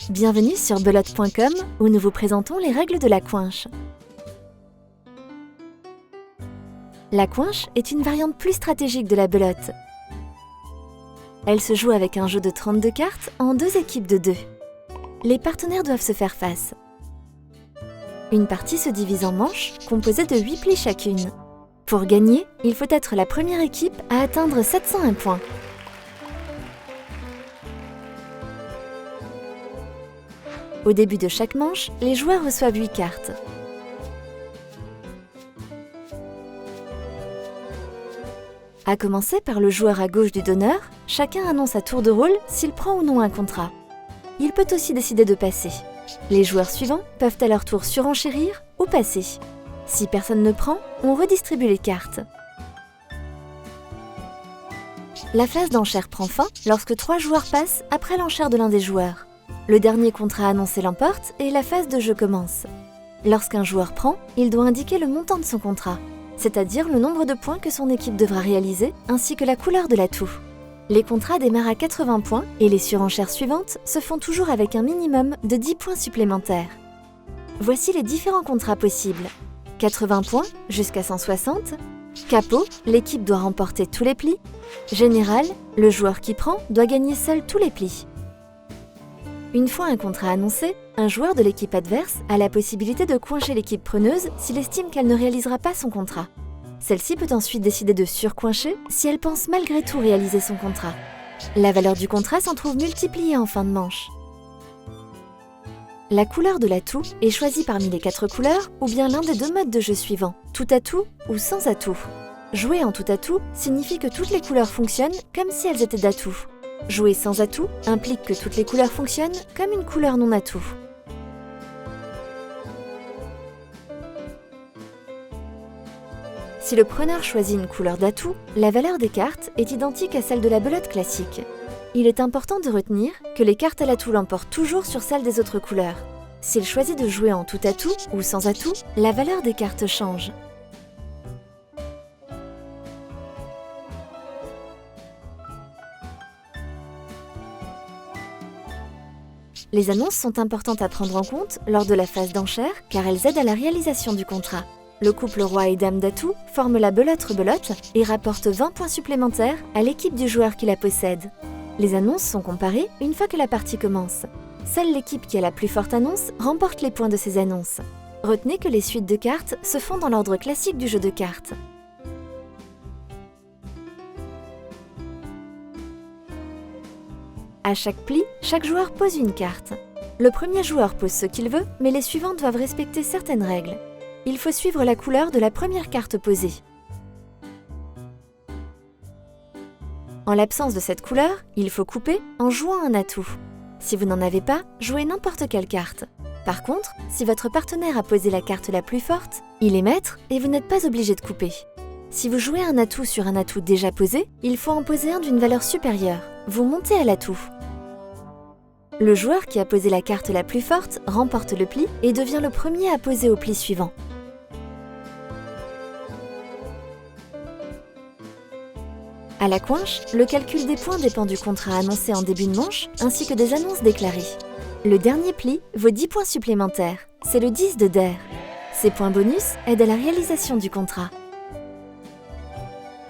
Bienvenue sur belote.com où nous vous présentons les règles de la coinche. La coinche est une variante plus stratégique de la belote. Elle se joue avec un jeu de 32 cartes en 2 équipes de 2. Les partenaires doivent se faire face. Une partie se divise en manches composées de 8 plis chacune. Pour gagner, il faut être la première équipe à atteindre 701 points. Au début de chaque manche, les joueurs reçoivent 8 cartes. À commencer par le joueur à gauche du donneur, chacun annonce à tour de rôle s'il prend ou non un contrat. Il peut aussi décider de passer. Les joueurs suivants peuvent à leur tour surenchérir ou passer. Si personne ne prend, on redistribue les cartes. La phase d'enchère prend fin lorsque 3 joueurs passent après l'enchère de l'un des joueurs. Le dernier contrat annoncé l'emporte et la phase de jeu commence. Lorsqu'un joueur prend, il doit indiquer le montant de son contrat, c'est-à-dire le nombre de points que son équipe devra réaliser, ainsi que la couleur de l'atout. Les contrats démarrent à 80 points et les surenchères suivantes se font toujours avec un minimum de 10 points supplémentaires. Voici les différents contrats possibles. 80 points jusqu'à 160. Capot, l'équipe doit remporter tous les plis. Général, le joueur qui prend doit gagner seul tous les plis. Une fois un contrat annoncé, un joueur de l'équipe adverse a la possibilité de coincher l'équipe preneuse s'il estime qu'elle ne réalisera pas son contrat. Celle-ci peut ensuite décider de surcoincher si elle pense malgré tout réaliser son contrat. La valeur du contrat s'en trouve multipliée en fin de manche. La couleur de l'atout est choisie parmi les 4 couleurs ou bien l'un des 2 modes de jeu suivants, tout atout ou sans atout. Jouer en tout atout signifie que toutes les couleurs fonctionnent comme si elles étaient d'atout. Jouer sans atout implique que toutes les couleurs fonctionnent comme une couleur non atout. Si le preneur choisit une couleur d'atout, la valeur des cartes est identique à celle de la belote classique. Il est important de retenir que les cartes à l'atout l'emportent toujours sur celles des autres couleurs. S'il choisit de jouer en tout atout ou sans atout, la valeur des cartes change. Les annonces sont importantes à prendre en compte lors de la phase d'enchère car elles aident à la réalisation du contrat. Le couple roi et dame d'atout forme la belote-rebelote et rapporte 20 points supplémentaires à l'équipe du joueur qui la possède. Les annonces sont comparées une fois que la partie commence. Seule l'équipe qui a la plus forte annonce remporte les points de ces annonces. Retenez que les suites de cartes se font dans l'ordre classique du jeu de cartes. À chaque pli, chaque joueur pose une carte. Le premier joueur pose ce qu'il veut, mais les suivants doivent respecter certaines règles. Il faut suivre la couleur de la première carte posée. En l'absence de cette couleur, il faut couper en jouant un atout. Si vous n'en avez pas, jouez n'importe quelle carte. Par contre, si votre partenaire a posé la carte la plus forte, il est maître et vous n'êtes pas obligé de couper. Si vous jouez un atout sur un atout déjà posé, il faut en poser un d'une valeur supérieure. Vous montez à l'atout. Le joueur qui a posé la carte la plus forte remporte le pli et devient le premier à poser au pli suivant. À la coinche, le calcul des points dépend du contrat annoncé en début de manche ainsi que des annonces déclarées. Le dernier pli vaut 10 points supplémentaires, c'est le 10 de der. Ces points bonus aident à la réalisation du contrat.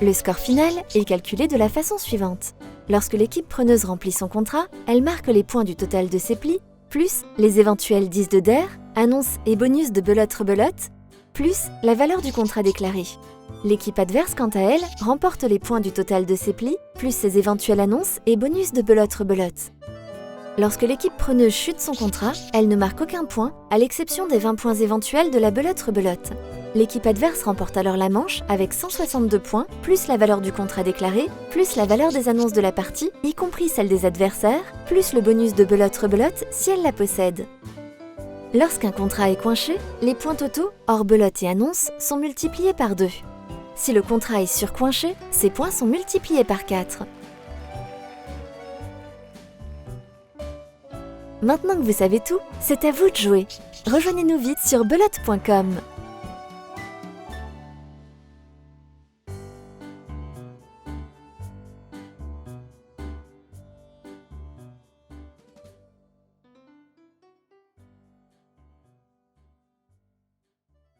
Le score final est calculé de la façon suivante. Lorsque l'équipe preneuse remplit son contrat, elle marque les points du total de ses plis, plus les éventuels 10 de der, annonces et bonus de belote-rebelote, plus la valeur du contrat déclaré. L'équipe adverse, quant à elle, remporte les points du total de ses plis, plus ses éventuelles annonces et bonus de belote-rebelote. Lorsque l'équipe preneuse chute son contrat, elle ne marque aucun point, à l'exception des 20 points éventuels de la belote-rebelote. L'équipe adverse remporte alors la manche avec 162 points, plus la valeur du contrat déclaré, plus la valeur des annonces de la partie, y compris celle des adversaires, plus le bonus de belote-rebelote si elle la possède. Lorsqu'un contrat est coinché, les points totaux, hors belote et annonce, sont multipliés par 2. Si le contrat est surcoinché, ces points sont multipliés par 4. Maintenant que vous savez tout, c'est à vous de jouer. Rejoignez-nous vite sur belote.com.